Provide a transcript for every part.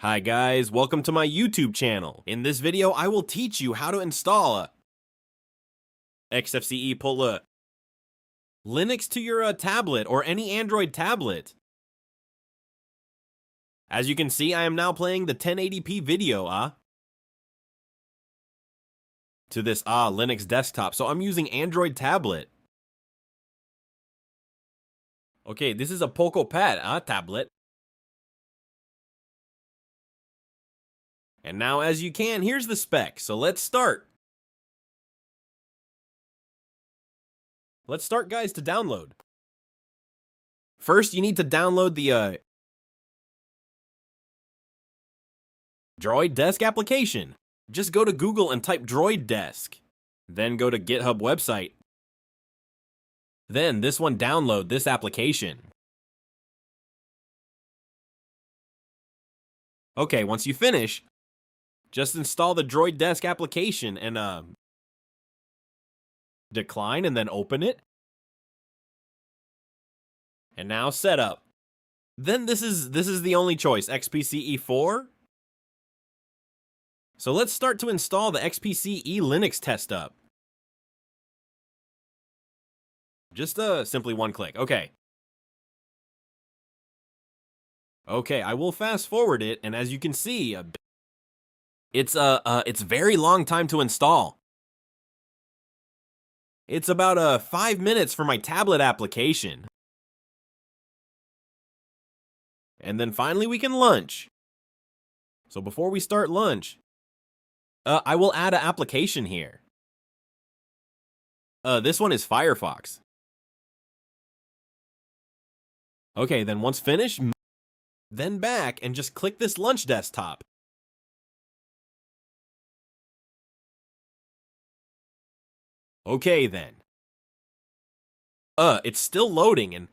Hi guys, welcome to my YouTube channel. In this video, I will teach you how to install a XFCE pull a Linux to your tablet or any Android tablet. As you can see, I am now playing the 1080p video to this Linux desktop. So I'm using Android tablet. Okay, this is a Poco Pad tablet. And now, as you can, here's the spec. So let's start. Let's start, guys, to download. First, you need to download the Droid Desk application. Just go to Google and type Droid Desk. Then go to GitHub website. Then this one, download this application. Okay, once you finish, just install the Droid Desk application and decline and then open it. And now setup. Then this is the only choice, XFCE 4. So let's start to install the XFCE Linux test up. Just simply one click. Okay. Okay, I will fast forward it, and as you can see, it's very long time to install. It's about 5 minutes for my tablet application. And then finally we can launch. So before we start launch, I will add an application here. This one is Firefox. Okay, then once finished, then back and just click this launch desktop. Okay then. It's still loading and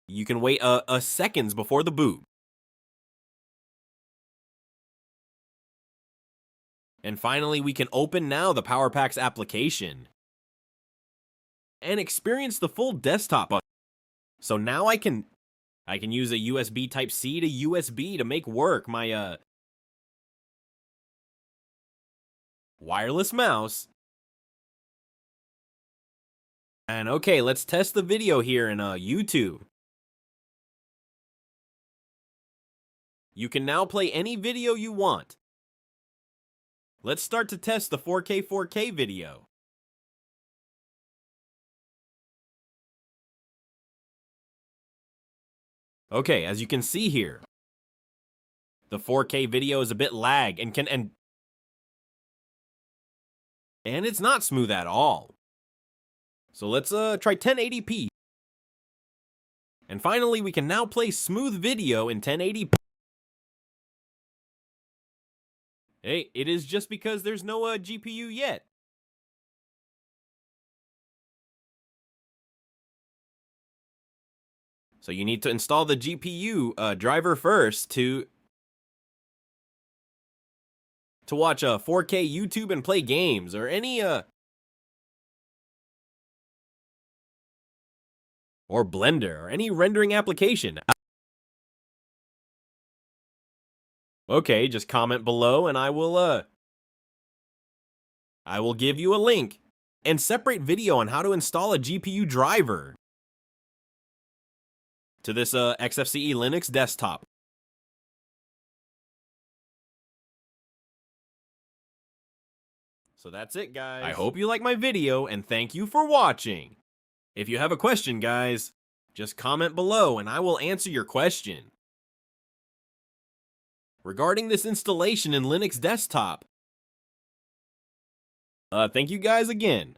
you can wait seconds before the boot. And finally, we can open now the PowerPacks application and experience the full desktop. So now I can use a USB Type-C to USB to make work my wireless mouse. And okay, let's test the video here in YouTube. You can now play any video you want. Let's start to test the 4K video. Okay, as you can see here, the 4K video is a bit lag and it's not smooth at all. So let's try 1080p. And finally, we can now play smooth video in 1080p. Hey, it is just because there's no GPU yet. So you need to install the GPU driver first to watch 4K YouTube and play games or any or Blender or any rendering application. Okay, just comment below and I will give you a link and separate video on how to install a GPU driver to this XFCE Linux desktop. So that's it, guys. I hope you like my video and thank you for watching. If you have a question, guys, just comment below and I will answer your question. Regarding this installation in Linux desktop, thank you guys again.